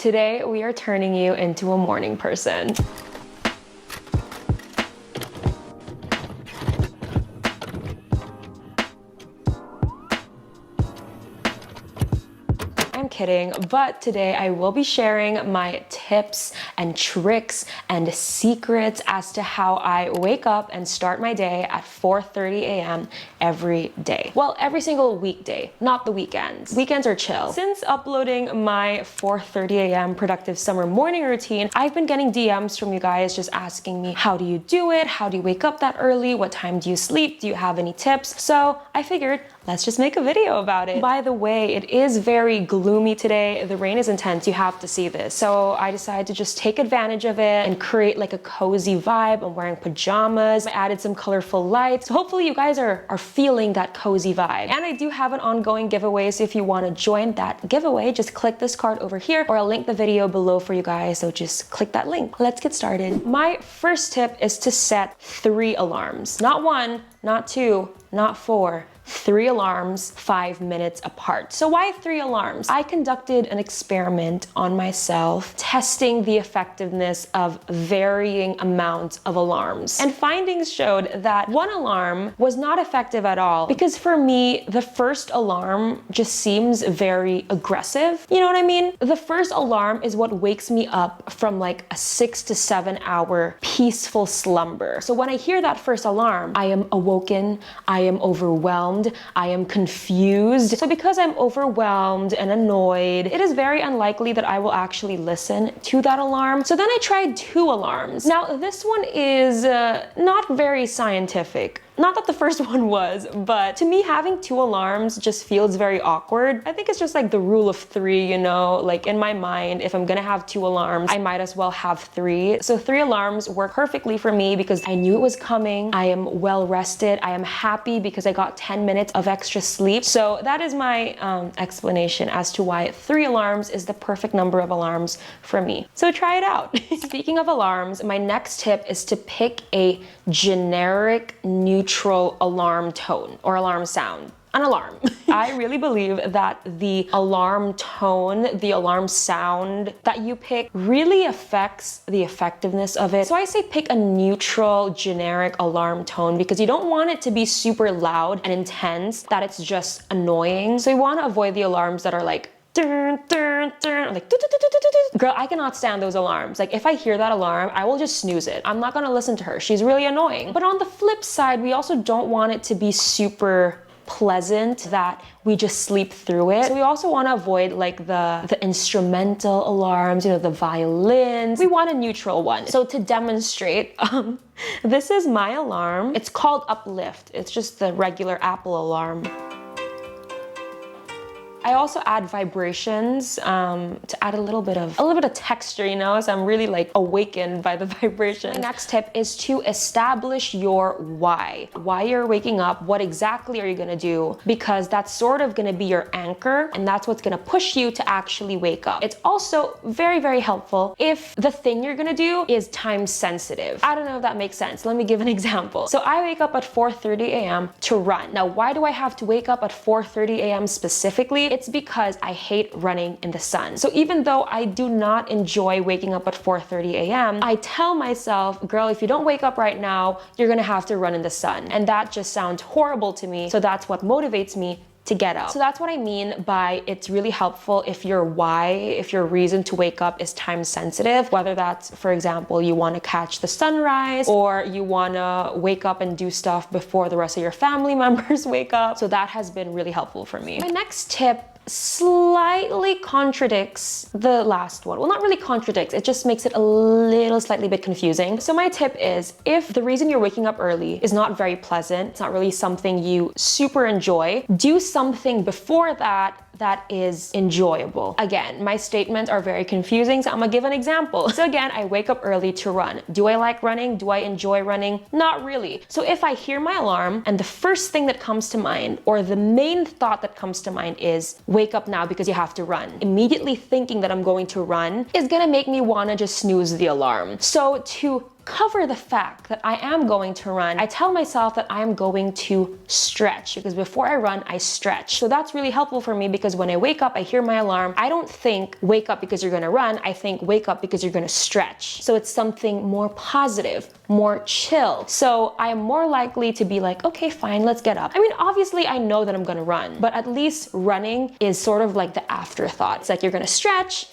Today we are turning you into a morning person. I'm kidding, but today I will be sharing my tips and tricks and secrets as to how I wake up and start my day at 4:30 a.m. every day. Well, every single weekday, not the weekends. Weekends are chill. Since uploading my 4:30 a.m. productive summer morning routine, I've been getting DMs from you guys just asking me, how do you do it? How do you wake up that early? What time do you sleep? Do you have any tips? So I figured, let's just make a video about it. By the way, it is very gloomy today. The rain is intense. You have to see this. So I decided to just take advantage of it and create like a cozy vibe. I'm wearing pajamas. I added some colorful lights. So hopefully you guys are feeling that cozy vibe. And I do have an ongoing giveaway. So if you want to join that giveaway, just click this card over here, or I'll link the video below for you guys. So just click that link. Let's get started. My first tip is to set 3 alarms. Not 1, not 2, not 4. 3 alarms, 5 minutes apart. So why 3 alarms? I conducted an experiment on myself, testing the effectiveness of varying amounts of alarms. And findings showed that 1 alarm was not effective at all, because for me, the first alarm just seems very aggressive. You know what I mean? The first alarm is what wakes me up from like a 6 to 7 hour peaceful slumber. So when I hear that first alarm, I am awoken, I am overwhelmed, I am confused. So because I'm overwhelmed and annoyed, it is very unlikely that I will actually listen to that alarm. So then I tried 2 alarms. Now this one is not very scientific. Not that the first one was, but to me, having 2 alarms just feels very awkward. I think it's just like the rule of 3, you know, like in my mind, if I'm gonna have 2 alarms, I might as well have 3. So 3 alarms work perfectly for me because I knew it was coming. I am well rested. I am happy because I got 10 minutes of extra sleep. So that is my explanation as to why 3 alarms is the perfect number of alarms for me. So try it out. Speaking of alarms, my next tip is to pick a generic neutral alarm tone or alarm sound. An alarm. I really believe that the alarm tone, the alarm sound that you pick really affects the effectiveness of it. So I say pick a neutral, generic alarm tone because you don't want it to be super loud and intense that it's just annoying. So you want to avoid the alarms that are like dun, dun, dun, like girl, I cannot stand those alarms. Like if I hear that alarm, I will just snooze it. I'm not gonna listen to her. She's really annoying. But on the flip side, we also don't want it to be super pleasant that we just sleep through it. So we also want to avoid like the instrumental alarms, you know, the violins. We want a neutral one. So to demonstrate, this is my alarm. It's called Uplift. It's just the regular Apple alarm. I also add vibrations to add a little bit of texture, you know, so I'm really like awakened by the vibration. My next tip is to establish your why you're waking up. What exactly are you gonna do? Because that's sort of gonna be your anchor, and that's what's gonna push you to actually wake up. It's also very, very helpful if the thing you're gonna do is time sensitive. I don't know if that makes sense. Let me give an example. So I wake up at 4:30 a.m. to run. Now, why do I have to wake up at 4:30 a.m. specifically? It's because I hate running in the sun. So even though I do not enjoy waking up at 4:30 a.m., I tell myself, girl, if you don't wake up right now, you're gonna have to run in the sun. And that just sounds horrible to me. So that's what motivates me to get up. So that's what I mean by it's really helpful if your why, if your reason to wake up is time sensitive, whether that's, for example, you want to catch the sunrise or you want to wake up and do stuff before the rest of your family members wake up. So that has been really helpful for me. My next tip slightly contradicts the last one. Well, not really contradicts, it just makes it a little slightly bit confusing. So my tip is, if the reason you're waking up early is not very pleasant, it's not really something you super enjoy, do something before that that is enjoyable. Again, my statements are very confusing, so I'm gonna give an example. So again, I wake up early to run. Do I like running? Do I enjoy running? Not really. So if I hear my alarm and the first thing that comes to mind, or the main thought that comes to mind is, wake up now because you have to run, immediately thinking that I'm going to run is gonna make me wanna just snooze the alarm. So to cover the fact that I am going to run, I tell myself that I am going to stretch, because before I run, I stretch. So that's really helpful for me, because when I wake up, I hear my alarm. I don't think wake up because you're gonna run. I think wake up because you're gonna stretch. So it's something more positive, more chill. So I am more likely to be like, okay, fine, let's get up. I mean, obviously I know that I'm gonna run, but at least running is sort of like the afterthought. It's like you're gonna stretch,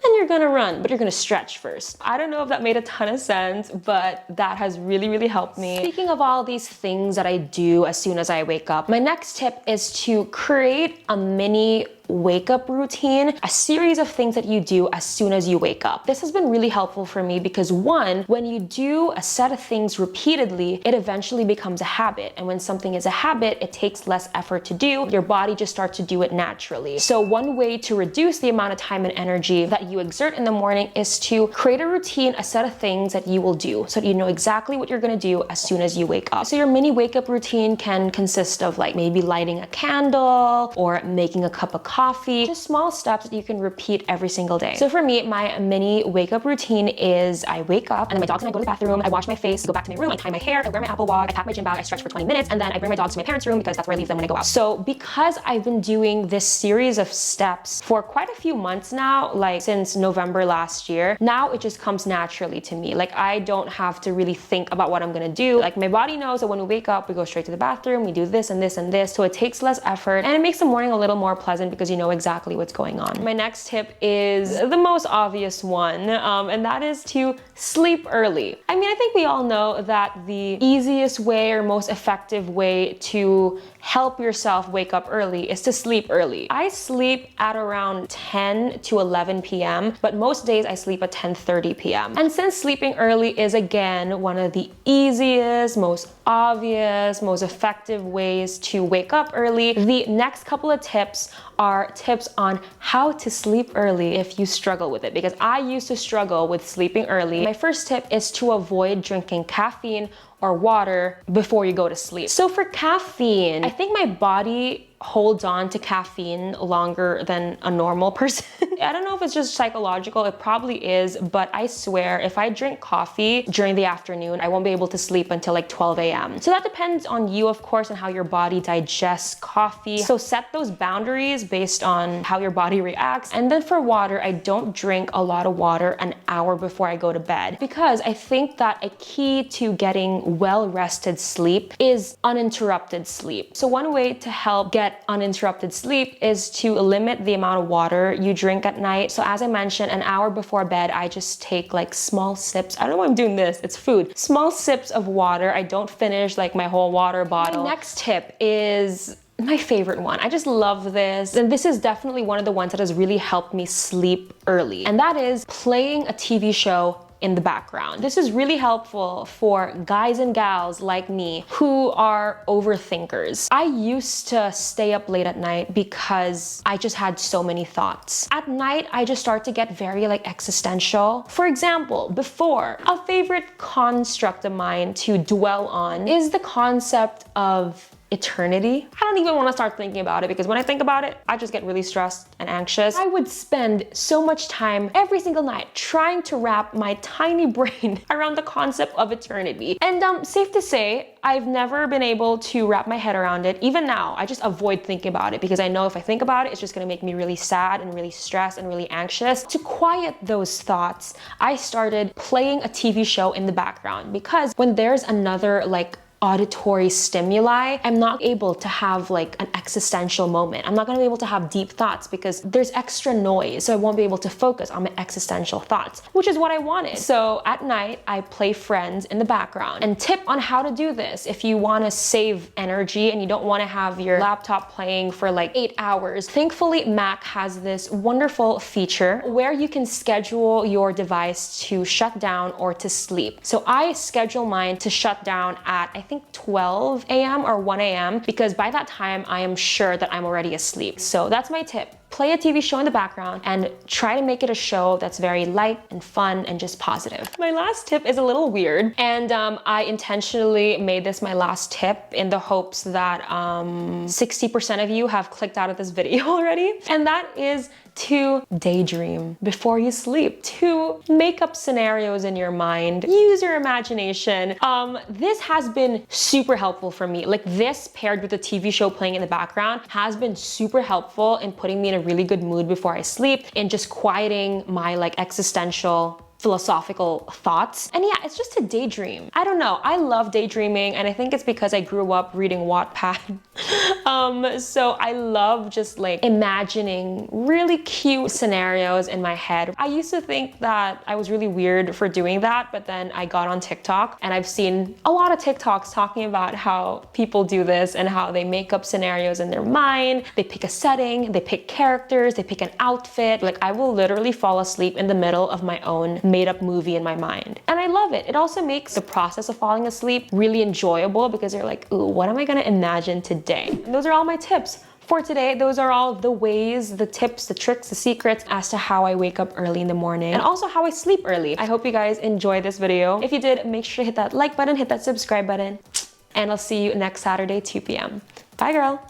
and you're gonna run, but you're gonna stretch first. I don't know if that made a ton of sense, but that has really, really helped me. Speaking of all these things that I do as soon as I wake up, my next tip is to create a mini wake up routine, a series of things that you do as soon as you wake up. This has been really helpful for me because one, when you do a set of things repeatedly, it eventually becomes a habit. And when something is a habit, it takes less effort to do. Your body just starts to do it naturally. So one way to reduce the amount of time and energy that you exert in the morning is to create a routine, a set of things that you will do so that you know exactly what you're gonna do as soon as you wake up. So your mini wake up routine can consist of like maybe lighting a candle or making a cup of coffee, just small steps that you can repeat every single day. So for me, my mini wake up routine is I wake up and then my dogs and I go to the bathroom, I wash my face, go back to my room, I tie my hair, I wear my Apple Watch, I pack my gym bag, I stretch for 20 minutes, and then I bring my dogs to my parents' room because that's where I leave them when I go out. So because I've been doing this series of steps for quite a few months now, like since November last year, now it just comes naturally to me. Like I don't have to really think about what I'm gonna do. Like my body knows that when we wake up, we go straight to the bathroom, we do this and this and this. So it takes less effort and it makes the morning a little more pleasant because you know exactly what's going on. My next tip is the most obvious one, and that is to sleep early. I mean, I think we all know that the easiest way or most effective way to help yourself wake up early is to sleep early. I sleep at around 10 to 11 p.m., but most days I sleep at 10:30 p.m. And since sleeping early is again one of the easiest, most obvious, most effective ways to wake up early, the next couple of tips are tips on how to sleep early if you struggle with it, because I used to struggle with sleeping early. My first tip is to avoid drinking caffeine or water before you go to sleep. So for caffeine, I think my body holds on to caffeine longer than a normal person. I don't know if it's just psychological, it probably is, but I swear if I drink coffee during the afternoon, I won't be able to sleep until like 12 a.m. So that depends on you, of course, and how your body digests coffee. So set those boundaries based on how your body reacts. And then for water, I don't drink a lot of water an hour before I go to bed, because I think that a key to getting well-rested sleep is uninterrupted sleep. So one way to help get uninterrupted sleep is to limit the amount of water you drink at night. So as I mentioned, an hour before bed, I just take like small sips. I don't know why I'm doing this, it's food. Small sips of water. I don't finish like my whole water bottle. My next tip is my favorite one. I just love this. And this is definitely one of the ones that has really helped me sleep early. And that is playing a TV show in the background. This is really helpful for guys and gals like me who are overthinkers. I used to stay up late at night because I just had so many thoughts. At night, I just start to get very like existential. For example, before, a favorite construct of mine to dwell on is the concept of eternity. I don't even want to start thinking about it because when I think about it, I just get really stressed and anxious. I would spend so much time every single night trying to wrap my tiny brain around the concept of eternity. And safe to say, I've never been able to wrap my head around it. Even now, I just avoid thinking about it because I know if I think about it, it's just gonna make me really sad and really stressed and really anxious. To quiet those thoughts, I started playing a TV show in the background, because when there's another like auditory stimuli, I'm not able to have like an existential moment. I'm not gonna be able to have deep thoughts because there's extra noise, so I won't be able to focus on my existential thoughts, which is what I wanted. So at night, I play Friends in the background. And tip on how to do this, if you wanna save energy and you don't wanna have your laptop playing for like 8 hours, thankfully Mac has this wonderful feature where you can schedule your device to shut down or to sleep. So I schedule mine to shut down at, I think 12 a.m. or 1 a.m. because by that time I am sure that I'm already asleep. So that's my tip. Play a TV show in the background and try to make it a show that's very light and fun and just positive. My last tip is a little weird, and I intentionally made this my last tip in the hopes that 60% of you have clicked out of this video already. And that is to daydream before you sleep, to make up scenarios in your mind, use your imagination. This has been super helpful for me. Like this paired with the TV show playing in the background has been super helpful in putting me in a really good mood before I sleep and just quieting my like existential philosophical thoughts. And yeah, it's just a daydream. I don't know. I love daydreaming, and I think it's because I grew up reading Wattpad. So I love just like imagining really cute scenarios in my head. I used to think that I was really weird for doing that, but then I got on TikTok and I've seen a lot of TikToks talking about how people do this and how they make up scenarios in their mind. They pick a setting, they pick characters, they pick an outfit. Like I will literally fall asleep in the middle of my own made up movie in my mind. And I love it. It also makes the process of falling asleep really enjoyable because you're like, ooh, what am I gonna imagine today? And those are all my tips for today. Those are all the ways, the tips, the tricks, the secrets as to how I wake up early in the morning and also how I sleep early. I hope you guys enjoyed this video. If you did, make sure to hit that like button, hit that subscribe button, and I'll see you next Saturday, 2 p.m. Bye, girl.